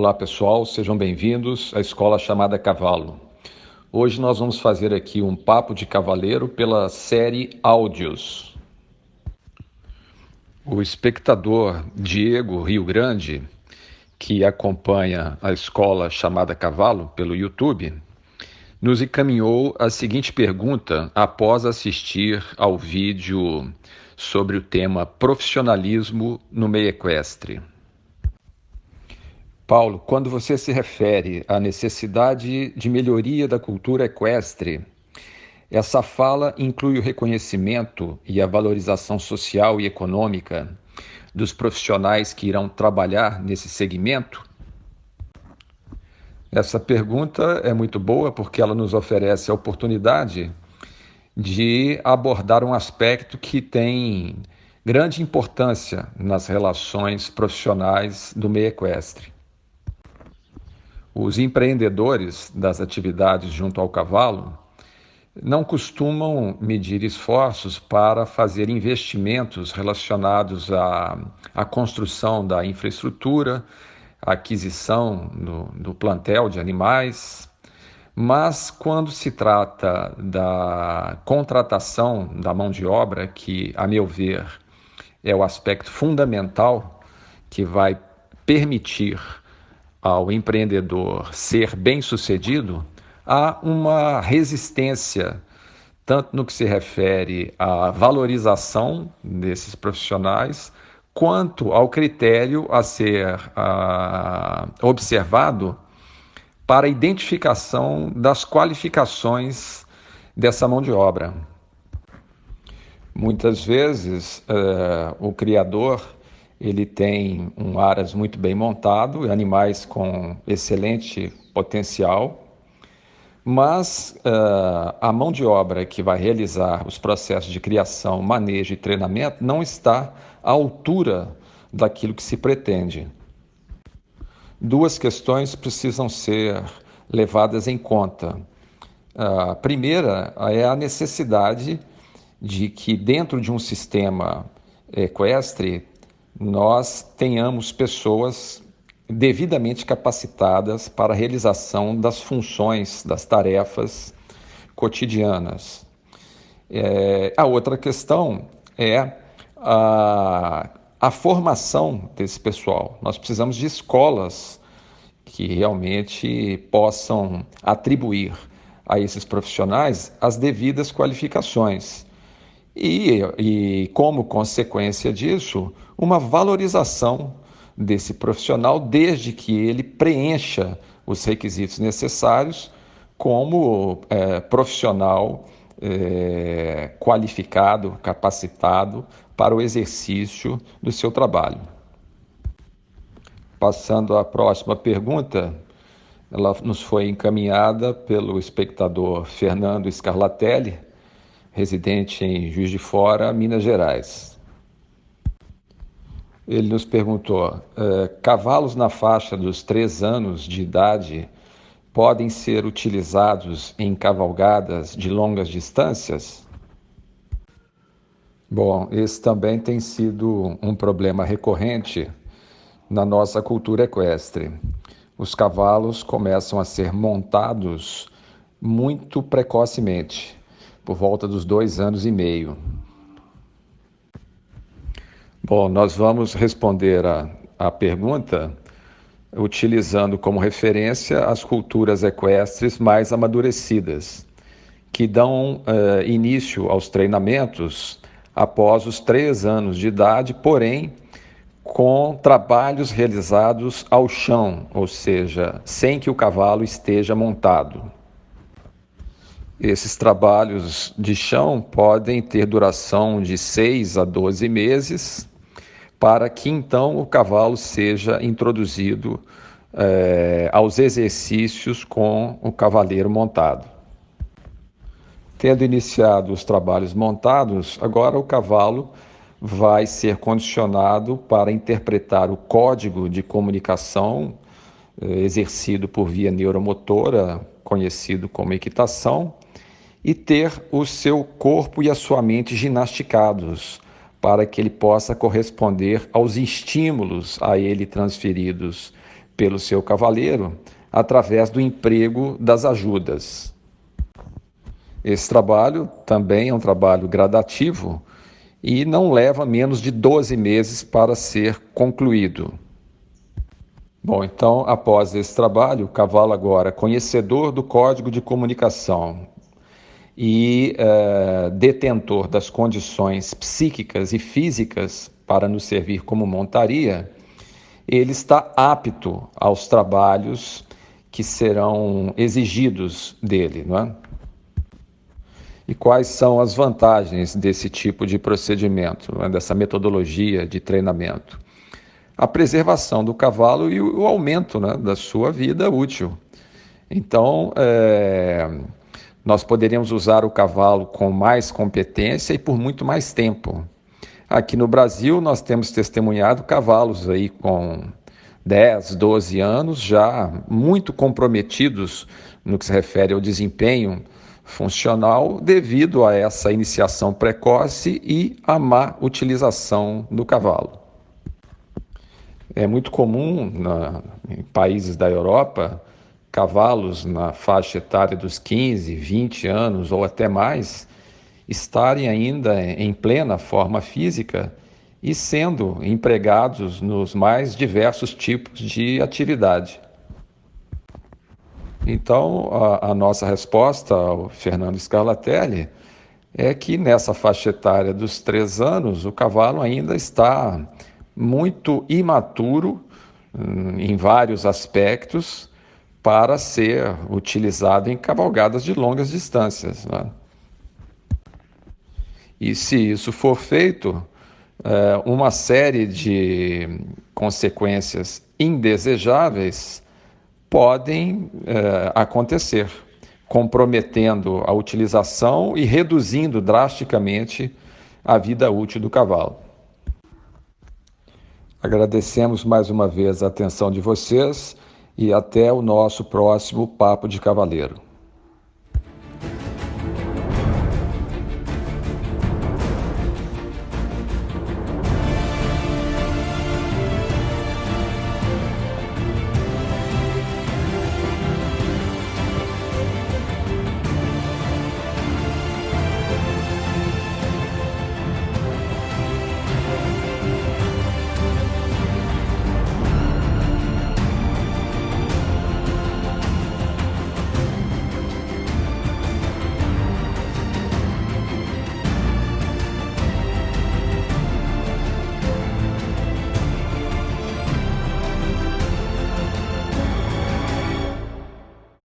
Olá pessoal, sejam bem-vindos à Escola Chamada Cavalo. Hoje nós vamos fazer aqui um papo de cavaleiro pela série Áudios. O espectador Diego Rio Grande, que acompanha a Escola Chamada Cavalo pelo YouTube, nos encaminhou a seguinte pergunta após assistir ao vídeo sobre o tema profissionalismo no meio equestre. Paulo, quando você se refere à necessidade de melhoria da cultura equestre, essa fala inclui o reconhecimento e a valorização social e econômica dos profissionais que irão trabalhar nesse segmento? Essa pergunta é muito boa porque ela nos oferece a oportunidade de abordar um aspecto que tem grande importância nas relações profissionais do meio equestre. Os empreendedores das atividades junto ao cavalo não costumam medir esforços para fazer investimentos relacionados à construção da infraestrutura, à aquisição do plantel de animais, mas quando se trata da contratação da mão de obra, que, a meu ver, é o aspecto fundamental que vai permitir ao empreendedor ser bem-sucedido, há uma resistência, tanto no que se refere à valorização desses profissionais, quanto ao critério a ser observado para a identificação das qualificações dessa mão de obra. Muitas vezes, o criador ele tem um aras muito bem montado, animais com excelente potencial, mas a mão de obra que vai realizar os processos de criação, manejo e treinamento não está à altura daquilo que se pretende. Duas questões precisam ser levadas em conta. A primeira é a necessidade de que dentro de um sistema equestre nós tenhamos pessoas devidamente capacitadas para a realização das funções, das tarefas cotidianas. A outra questão é a formação desse pessoal. Nós precisamos de escolas que realmente possam atribuir a esses profissionais as devidas qualificações. E como consequência disso, uma valorização desse profissional desde que ele preencha os requisitos necessários como profissional qualificado, capacitado para o exercício do seu trabalho. Passando à próxima pergunta, ela nos foi encaminhada pelo espectador Fernando Scarlatelli, residente em Juiz de Fora, Minas Gerais. Ele nos perguntou, cavalos na faixa dos 3 anos de idade podem ser utilizados em cavalgadas de longas distâncias? Bom, esse também tem sido um problema recorrente na nossa cultura equestre. Os cavalos começam a ser montados muito precocemente, por volta dos 2 anos e meio. Bom, nós vamos responder a pergunta utilizando como referência as culturas equestres mais amadurecidas, que dão início aos treinamentos após os 3 anos de idade, porém com trabalhos realizados ao chão, ou seja, sem que o cavalo esteja montado. Esses trabalhos de chão podem ter duração de 6 a 12 meses, para que então o cavalo seja introduzido aos exercícios com o cavaleiro montado. Tendo iniciado os trabalhos montados, agora o cavalo vai ser condicionado para interpretar o código de comunicação exercido por via neuromotora, conhecido como equitação, e ter o seu corpo e a sua mente ginasticados para que ele possa corresponder aos estímulos a ele transferidos pelo seu cavaleiro através do emprego das ajudas. Esse trabalho também é um trabalho gradativo e não leva menos de 12 meses para ser concluído. Bom, então, após esse trabalho, o cavalo agora, conhecedor do código de comunicação e detentor das condições psíquicas e físicas para nos servir como montaria, ele está apto aos trabalhos que serão exigidos dele, não é? E quais são as vantagens desse tipo de procedimento, não é? Dessa metodologia de treinamento? A preservação do cavalo e o aumento, né, da sua vida útil. Então, nós poderíamos usar o cavalo com mais competência e por muito mais tempo. Aqui no Brasil, nós temos testemunhado cavalos aí com 10, 12 anos, já muito comprometidos no que se refere ao desempenho funcional, devido a essa iniciação precoce e à má utilização do cavalo. É muito comum em países da Europa, cavalos na faixa etária dos 15, 20 anos ou até mais, estarem ainda em plena forma física e sendo empregados nos mais diversos tipos de atividade. Então, a nossa resposta ao Fernando Scarlatelli é que nessa faixa etária dos 3 anos, o cavalo ainda está muito imaturo em vários aspectos para ser utilizado em cavalgadas de longas distâncias, né? E se isso for feito, uma série de consequências indesejáveis podem acontecer, comprometendo a utilização e reduzindo drasticamente a vida útil do cavalo. Agradecemos mais uma vez a atenção de vocês e até o nosso próximo Papo de Cavaleiro.